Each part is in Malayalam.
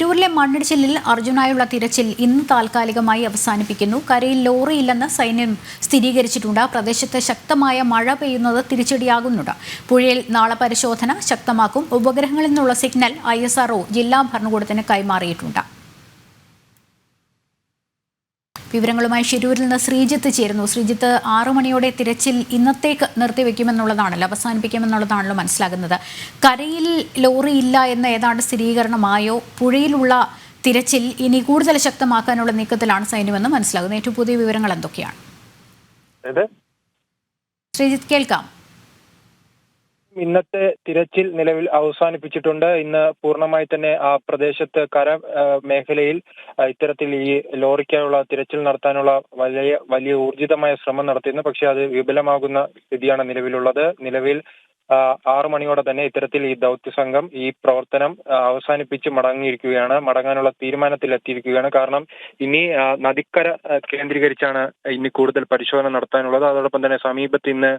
ഷിരൂരിലെ മണ്ണിടിച്ചിലിൽ അർജുനായുള്ള തിരച്ചിൽ ഇന്ന് താൽക്കാലികമായി അവസാനിപ്പിക്കുന്നു. കരയിൽ ലോറിയില്ലെന്ന് സൈന്യം സ്ഥിരീകരിച്ചിട്ടുണ്ട്. പ്രദേശത്ത് ശക്തമായ മഴ പെയ്യുന്നത് തിരിച്ചടിയാകുന്നുണ്ട്. പുഴയിൽ നാളെ പരിശോധന ശക്തമാക്കും. ഉപഗ്രഹങ്ങളിൽ നിന്നുള്ള സിഗ്നൽ ISRO ജില്ലാ ഭരണകൂടത്തിന് കൈമാറിയിട്ടുണ്ട്. വിവരങ്ങളുമായി ഷിരൂരിൽ നിന്ന് ശ്രീജിത്ത് ചേരുന്നു. ശ്രീജിത്ത്, 6 മണിയോടെ തിരച്ചിൽ ഇന്നത്തേക്ക് നിർത്തിവെക്കുമെന്നുള്ളതാണല്ലോ, അവസാനിപ്പിക്കുമെന്നുള്ളതാണല്ലോ മനസ്സിലാകുന്നത്. കരയിൽ ലോറി ഇല്ല എന്ന ഏതാണ്ട് സ്ഥിരീകരണമായോ? പുഴയിലുള്ള തിരച്ചിൽ ഇനി കൂടുതൽ ശക്തമാക്കാനുള്ള നീക്കത്തിലാണ് സൈന്യമെന്ന് മനസ്സിലാകുന്നത്. ഏറ്റവും പുതിയ വിവരങ്ങൾ എന്തൊക്കെയാണ്? ശ്രീജിത്ത്, കേൾക്കാം. ഇന്നത്തെ തിരച്ചിൽ നിലവിൽ അവസാനിപ്പിച്ചിട്ടുണ്ട്. ഇന്ന് പൂർണ്ണമായി തന്നെ ആ പ്രദേശത്ത് മേഖലയിൽ ഇത്തരത്തിൽ ഈ ലോറിക്കായുള്ള തിരച്ചിൽ നടത്താനുള്ള വലിയ ഊർജിതമായ ശ്രമം നടത്തിയിരുന്നു. പക്ഷെ അത് വിഫലമാകുന്ന സ്ഥിതിയാണ് നിലവിലുള്ളത്. നിലവിൽ 6 മണിയോടെ തന്നെ ഇത്തരത്തിൽ ഈ ദൗത്യ സംഘം ഈ പ്രവർത്തനം അവസാനിപ്പിച്ച് മടങ്ങാനുള്ള തീരുമാനത്തിലെത്തിയിരിക്കുകയാണ്. കാരണം ഇനി നദിക്കര കേന്ദ്രീകരിച്ചാണ് ഇനി കൂടുതൽ പരിശോധന നടത്താനുള്ളത്. അതോടൊപ്പം തന്നെ സമീപത്ത് ഇന്ന്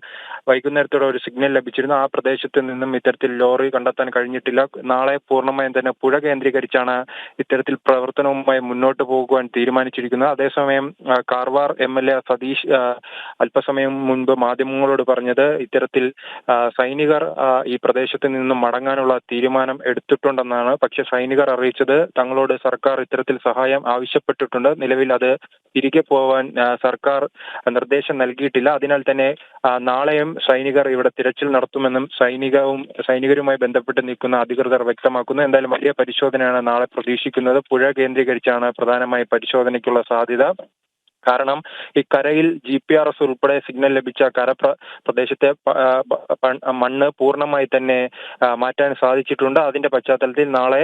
വൈകുന്നേരത്തോടെ ഒരു സിഗ്നൽ ലഭിച്ചിരുന്നു. ആ പ്രദേശത്ത് നിന്നും ഇത്തരത്തിൽ ലോറി കണ്ടെത്താൻ കഴിഞ്ഞിട്ടില്ല. നാളെ പൂർണ്ണമായും തന്നെ പുഴ കേന്ദ്രീകരിച്ചാണ് ഇത്തരത്തിൽ പ്രവർത്തനവുമായി മുന്നോട്ട് പോകുവാൻ തീരുമാനിച്ചിരിക്കുന്നത്. അതേസമയം കാർവാർ MLA സതീഷ് അല്പസമയം മുൻപ് മാധ്യമങ്ങളോട് പറഞ്ഞത് ഇത്തരത്തിൽ സൈനികർ ഈ പ്രദേശത്ത് നിന്നും മടങ്ങാനുള്ള തീരുമാനം എടുത്തിട്ടുണ്ടെന്നാണ്. പക്ഷെ സൈനികർ അറിയിച്ചത് തങ്ങളോട് സർക്കാർ ഇത്തരത്തിൽ സഹായം ആവശ്യപ്പെട്ടിട്ടുണ്ട്. നിലവിൽ അത് തിരികെ പോവാൻ സർക്കാർ നിർദ്ദേശം നൽകിയിട്ടില്ല. അതിനാൽ തന്നെ നാളെയും സൈനികർ ഇവിടെ തിരച്ചിൽ നടത്തുമെന്നും സൈനികരുമായി ബന്ധപ്പെട്ട് നിൽക്കുന്ന അധികൃതർ വ്യക്തമാക്കുന്നു. എന്തായാലും വലിയ പരിശോധനയാണ് നാളെ പ്രതീക്ഷിക്കുന്നത്. പുഴ കേന്ദ്രീകരിച്ചാണ് പ്രധാനമായി പരിശോധനയ്ക്കുള്ള സാധ്യത. കാരണം ഈ കരയിൽ GPRS ഉൾപ്പെടെ സിഗ്നൽ ലഭിച്ച പ്രദേശത്തെ മണ്ണ് പൂർണ്ണമായി തന്നെ മാറ്റാൻ സാധിച്ചിട്ടുണ്ട്. അതിന്റെ പശ്ചാത്തലത്തിൽ നാളെ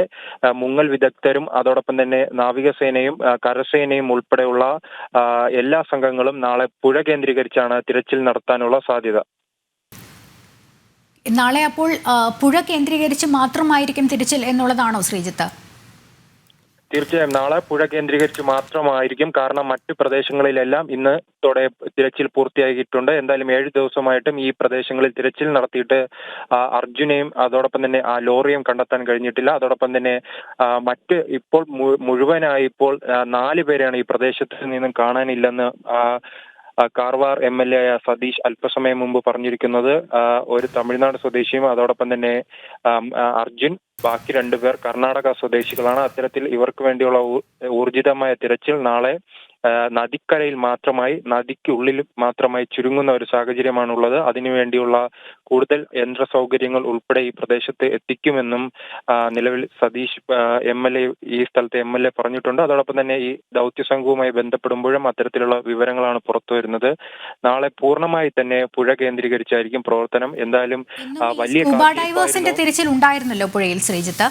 മുങ്ങൽ വിദഗ്ധരും അതോടൊപ്പം തന്നെ നാവികസേനയും കരസേനയും ഉൾപ്പെടെയുള്ള എല്ലാ സംഘങ്ങളും നാളെ പുഴ കേന്ദ്രീകരിച്ചാണ് തിരച്ചിൽ നടത്താനുള്ള സാധ്യത. നാളെ അപ്പോൾ പുഴ കേന്ദ്രീകരിച്ച് മാത്രമായിരിക്കും തിരച്ചിൽ എന്നുള്ളതാണോ ശ്രീജിത്ത്? തീർച്ചയായും നാളെ പുഴ കേന്ദ്രീകരിച്ച് മാത്രമായിരിക്കും. കാരണം മറ്റു പ്രദേശങ്ങളിലെല്ലാം ഇന്നത്തോടെ തിരച്ചിൽ പൂർത്തിയാക്കിയിട്ടുണ്ട്. എന്തായാലും 7 ദിവസമായിട്ടും ഈ പ്രദേശങ്ങളിൽ തിരച്ചിൽ നടത്തിയിട്ട് അർജുനെയും അതോടൊപ്പം തന്നെ ആ ലോറിയും കണ്ടെത്താൻ കഴിഞ്ഞിട്ടില്ല. അതോടൊപ്പം തന്നെ ഇപ്പോൾ മുഴുവനായി ഇപ്പോൾ 4 പേരെയാണ് ഈ പ്രദേശത്ത് നിന്നും കാണാനില്ലെന്ന് കാർവാർ MLA ആയ സതീഷ് അല്പസമയം മുമ്പ് പറഞ്ഞിരിക്കുന്നത്. ഒരു തമിഴ്നാട് സ്വദേശിയും അതോടൊപ്പം തന്നെ അർജുൻ, ബാക്കി 2 പേർ കർണാടക സ്വദേശികളാണ്. അത്തരത്തിൽ ഇവർക്ക് വേണ്ടിയുള്ള ഊർജിതമായ തിരച്ചിൽ നാളെ നദിക്കരയിൽ മാത്രമായി, നദിക്കുള്ളിൽ മാത്രമായി ചുരുങ്ങുന്ന ഒരു സാഹചര്യമാണുള്ളത്. അതിനുവേണ്ടിയുള്ള കൂടുതൽ യന്ത്ര സൗകര്യങ്ങൾ ഉൾപ്പെടെ ഈ പ്രദേശത്ത് എത്തിക്കുമെന്നും നിലവിൽ സതീഷ് ഈ സ്ഥലത്തെ MLA പറഞ്ഞിട്ടുണ്ട്. അതോടൊപ്പം തന്നെ ഈ ദൗത്യ സംഘവുമായി ബന്ധപ്പെടുമ്പോഴും അത്തരത്തിലുള്ള വിവരങ്ങളാണ് പുറത്തു വരുന്നത്. നാളെ പൂർണ്ണമായി തന്നെ പുഴ കേന്ദ്രീകരിച്ചായിരിക്കും പ്രവർത്തനം. എന്തായാലും വലിയ തിരച്ചിൽ ഉണ്ടായിരുന്നല്ലോ പുഴയിൽ ശ്രീജിത്ത്.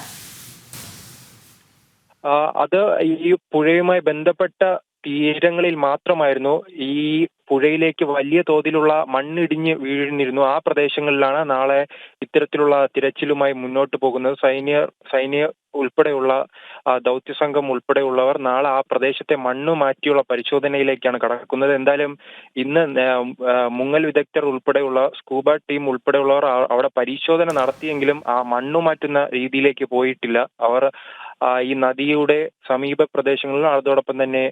അത് ഈ പുഴയുമായി ബന്ധപ്പെട്ട തീരങ്ങളിൽ മാത്രമായിരുന്നു. ഈ പുഴയിലേക്ക് വലിയ തോതിലുള്ള മണ്ണിടിഞ്ഞ് വീഴുന്നിരുന്നു. ആ പ്രദേശങ്ങളിലാണ് നാളെ ഇത്തരത്തിലുള്ള തിരച്ചിലുമായി മുന്നോട്ട് പോകുന്നത്. സൈന്യ ഉൾപ്പെടെയുള്ള ദൗത്യ സംഘം ഉൾപ്പെടെയുള്ളവർ നാളെ ആ പ്രദേശത്തെ മണ്ണ് മാറ്റിയുള്ള പരിശോധനയിലേക്കാണ് കടക്കുന്നത്. എന്തായാലും ഇന്ന് മുങ്ങൽ വിദഗ്ധർ ഉൾപ്പെടെയുള്ള സ്കൂബ ടീം ഉൾപ്പെടെയുള്ളവർ അവിടെ പരിശോധന നടത്തിയെങ്കിലും ആ മണ്ണ് മാറ്റുന്ന രീതിയിലേക്ക് പോയിട്ടില്ല. അവർ ഈ നദിയുടെ സമീപ പ്രദേശങ്ങളിലും അതോടൊപ്പം തന്നെ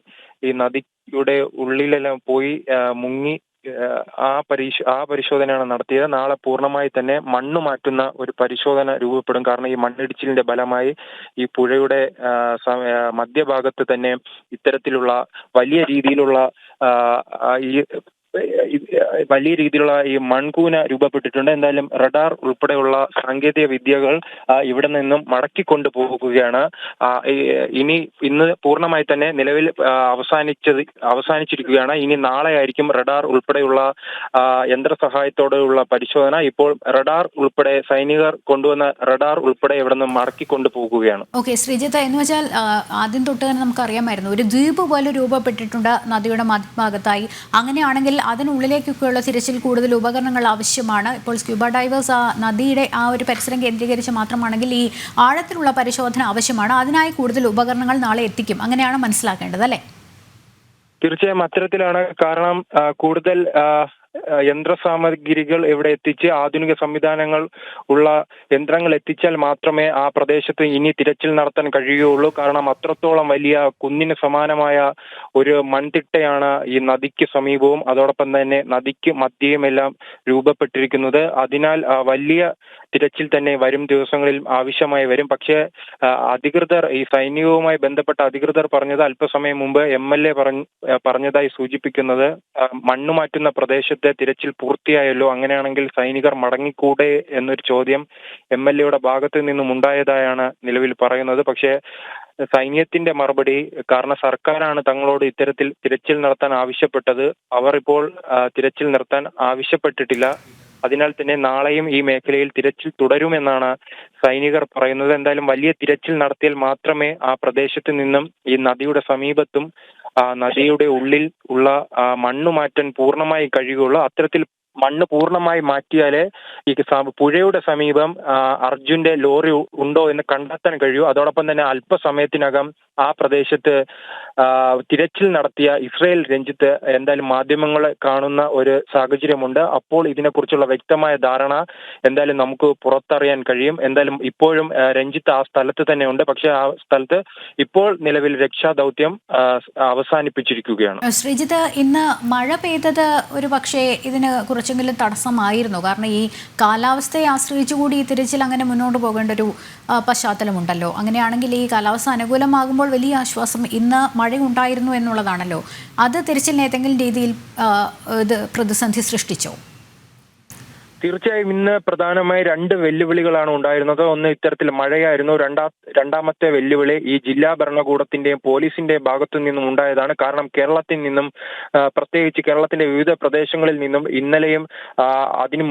ഈ നദിയുടെ ഉള്ളിലെല്ലാം പോയി മുങ്ങി ആ പരിശോധനയാണ് നടത്തിയത്. നാളെ പൂർണ്ണമായി തന്നെ മണ്ണ് മാറ്റുന്ന ഒരു പരിശോധന രൂപപ്പെടും. കാരണം ഈ മണ്ണിടിച്ചിലിന്റെ ഫലമായി ഈ പുഴയുടെ മധ്യഭാഗത്ത് തന്നെ ഇത്തരത്തിലുള്ള വലിയ രീതിയിലുള്ള ഈ മൺകൂന രൂപപ്പെട്ടിട്ടുണ്ട്. എന്തായാലും റഡാർ ഉൾപ്പെടെയുള്ള സാങ്കേതിക വിദ്യകൾ ഇവിടെ നിന്നും മടക്കിക്കൊണ്ടു പോകുകയാണ്. ഇന്ന് പൂർണ്ണമായി തന്നെ നിലവിൽ അവസാനിച്ചിരിക്കുകയാണ്. ഇനി നാളെ ആയിരിക്കും റഡാർ ഉൾപ്പെടെയുള്ള യന്ത്ര സഹായത്തോടെയുള്ള പരിശോധന. ഇപ്പോൾ റഡാർ ഉൾപ്പെടെ സൈനികർ കൊണ്ടുവന്ന റഡാർ ഉൾപ്പെടെ ഇവിടെ നിന്ന് മടക്കിക്കൊണ്ടു പോകുകയാണ്. ഓക്കെ ശ്രീജിത്ത്, എന്ന് വെച്ചാൽ ആദ്യം തൊട്ട് തന്നെ നമുക്കറിയാമായിരുന്നു ഒരു ദ്വീപ് പോലെ രൂപപ്പെട്ടിട്ടുണ്ട് നദിയുടെ മധ്യഭാഗത്തായി. അങ്ങനെയാണെങ്കിൽ അതിനുള്ളിലേക്കൊക്കെയുള്ള തിരച്ചിൽ കൂടുതൽ ഉപകരണങ്ങൾ ആവശ്യമാണ്. ഇപ്പോൾ സ്ക്യൂബ ഡൈവേഴ്സ് ആ നദിയുടെ ആ ഒരു പരിസരം കേന്ദ്രീകരിച്ച് മാത്രമാണെങ്കിൽ ഈ ആഴത്തിലുള്ള പരിശോധന ആവശ്യമാണ്. അതിനായി കൂടുതൽ ഉപകരണങ്ങൾ നാളെ എത്തിക്കും. അങ്ങനെയാണ് മനസ്സിലാക്കേണ്ടത് അല്ലേ? തീർച്ചയായും അത്തരത്തിലാണ്. കാരണം കൂടുതൽ യന്ത്രസാമഗ്രികൾ ഇവിടെ എത്തിച്ച് ആധുനിക സംവിധാനങ്ങൾ ഉള്ള യന്ത്രങ്ങൾ എത്തിച്ചാൽ മാത്രമേ ആ പ്രദേശത്ത് ഇനി തിരച്ചിൽ നടത്താൻ കഴിയുകയുള്ളൂ. കാരണം അത്രത്തോളം വലിയ കുന്നിന് സമാനമായ ഒരു മൺതിട്ടയാണ് ഈ നദിക്ക് സമീപവും അതോടൊപ്പം തന്നെ നദിക്ക് മധ്യയുമെല്ലാം രൂപപ്പെട്ടിരിക്കുന്നത്. അതിനാൽ വലിയ തിരച്ചിൽ തന്നെ വരും ദിവസങ്ങളിൽ ആവശ്യമായി വരും. പക്ഷേ അധികൃതർ, ഈ സൈന്യവുമായി ബന്ധപ്പെട്ട അധികൃതർ പറഞ്ഞത് അല്പസമയം മുമ്പ് MLA പറഞ്ഞതായി സൂചിപ്പിക്കുന്നത്, മണ്ണ് മാറ്റുന്ന പ്രദേശത്തെ തിരച്ചിൽ പൂർത്തിയായല്ലോ, അങ്ങനെയാണെങ്കിൽ സൈനികർ മടങ്ങിക്കൂടെ എന്നൊരു ചോദ്യം MLAയുടെ ഭാഗത്തു നിന്നും ഉണ്ടായതായാണ് നിലവിൽ പറയുന്നത്. പക്ഷേ സൈന്യത്തിന്റെ മറുപടി, കാരണം സർക്കാരാണ് തങ്ങളോട് ഇത്തരത്തിൽ തിരച്ചിൽ നടത്താൻ ആവശ്യപ്പെട്ടത്, അവർ ഇപ്പോൾ തിരച്ചിൽ നിർത്താൻ ആവശ്യപ്പെട്ടിട്ടില്ല. അതിനാൽ തന്നെ നാളെയും ഈ മേഖലയിൽ തിരച്ചിൽ തുടരുമെന്നാണ് സൈനികർ പറയുന്നത്. എന്തായാലും വലിയ തിരച്ചിൽ നടത്തിയാൽ മാത്രമേ ആ പ്രദേശത്ത് നിന്നും ഈ നദിയുടെ സമീപത്തും നദിയുടെ ഉള്ളിൽ ഉള്ള മണ്ണ് മാറ്റാൻ പൂർണ്ണമായി കഴിയുകയുള്ളൂ. അത്തരത്തിൽ മണ്ണ് പൂർണ്ണമായി മാറ്റിയാലേ ഈ പുഴയുടെ സമീപം അർജുന്റെ ലോറി ഉണ്ടോ എന്ന് കണ്ടെത്താൻ കഴിയൂ. അതോടൊപ്പം തന്നെ അല്പസമയത്തിനകം ആ പ്രദേശത്ത് തിരച്ചിൽ നടത്തിയ ഇസ്രയേൽ രഞ്ജിത്ത് എന്തായാലും മാധ്യമങ്ങളെ കാണുന്ന ഒരു സാഹചര്യമുണ്ട്. അപ്പോൾ ഇതിനെക്കുറിച്ചുള്ള വ്യക്തമായ ധാരണ എന്തായാലും നമുക്ക് പുറത്തറിയാൻ കഴിയും. എന്തായാലും ഇപ്പോഴും രഞ്ജിത്ത് ആ സ്ഥലത്ത് തന്നെ ഉണ്ട്. പക്ഷെ ആ സ്ഥലത്ത് ഇപ്പോൾ നിലവിൽ രക്ഷാദൗത്യം അവസാനിപ്പിച്ചിരിക്കുകയാണ്. ശ്രീജിത്ത്, ഇന്ന് മഴ പെയ്തത് ഒരു പക്ഷേ ഇതിന് കുറച്ചെങ്കിലും തടസ്സമായിരുന്നു. കാരണം ഈ കാലാവസ്ഥയെ ആശ്രയിച്ചുകൂടി ഈ തിരച്ചിൽ അങ്ങനെ മുന്നോട്ട് പോകേണ്ട ഒരു പശ്ചാത്തലമുണ്ടല്ലോ. അങ്ങനെയാണെങ്കിൽ ഈ കാലാവസ്ഥ അനുകൂലമാകുമ്പോൾ വലിയ ആശ്വാസം. ഇന്ന് മഴയുണ്ടായിരുന്നു എന്നുള്ളതാണല്ലോ. അത് തിരച്ചിലിന് ഏതെങ്കിലും രീതിയിൽ ഇത് പ്രതിസന്ധി സൃഷ്ടിച്ചോ? തീർച്ചയായും ഇന്ന് പ്രധാനമായി 2 വെല്ലുവിളികളാണ് ഉണ്ടായിരുന്നത്. ഒന്ന് ഇത്തരത്തിൽ മഴയായിരുന്നു. രണ്ടാമത്തെ വെല്ലുവിളി ഈ ജില്ലാ ഭരണകൂടത്തിന്റെയും പോലീസിന്റെയും ഭാഗത്തു നിന്നും ഉണ്ടായതാണ്. കാരണം കേരളത്തിൽ നിന്നും, പ്രത്യേകിച്ച് കേരളത്തിന്റെ വിവിധ പ്രദേശങ്ങളിൽ നിന്നും ഇന്നലെയും അതിനു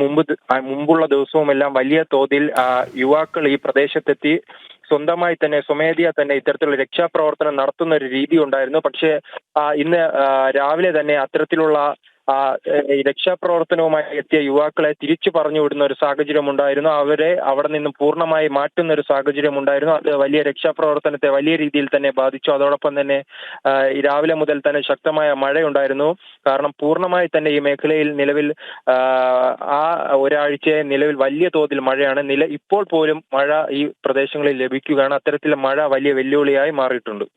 മുമ്പുള്ള ദിവസവുമെല്ലാം വലിയ തോതിൽ യുവാക്കൾ ഈ പ്രദേശത്തെത്തി സ്വന്തമായി തന്നെ, സ്വമേധയാ തന്നെ ഇത്തരത്തിലുള്ള രക്ഷാപ്രവർത്തനം നടത്തുന്ന ഒരു രീതി ഉണ്ടായിരുന്നു. പക്ഷേ ഇന്ന് രാവിലെ തന്നെ അത്തരത്തിലുള്ള രക്ഷാപ്രവർത്തനവുമായി എത്തിയ യുവാക്കളെ തിരിച്ചു പറഞ്ഞു വിടുന്ന ഒരു സാഹചര്യം ഉണ്ടായിരുന്നു. അവരെ അവിടെ നിന്നും പൂർണ്ണമായി മാറ്റുന്ന ഒരു സാഹചര്യം ഉണ്ടായിരുന്നു. അത് വലിയ രക്ഷാപ്രവർത്തനത്തെ വലിയ രീതിയിൽ തന്നെ ബാധിച്ചു. അതോടൊപ്പം തന്നെ രാവിലെ മുതൽ തന്നെ ശക്തമായ മഴയുണ്ടായിരുന്നു. കാരണം പൂർണ്ണമായി തന്നെ ഈ മേഖലയിൽ നിലവിൽ ഒരാഴ്ചയെ നിലവിൽ വലിയ തോതിൽ മഴയാണ്. ഇപ്പോൾ പോലും മഴ ഈ പ്രദേശങ്ങളിൽ ലഭിക്കുകയാണ്. അത്തരത്തിൽ മഴ വലിയ വെല്ലുവിളിയായി മാറിയിട്ടുണ്ട്.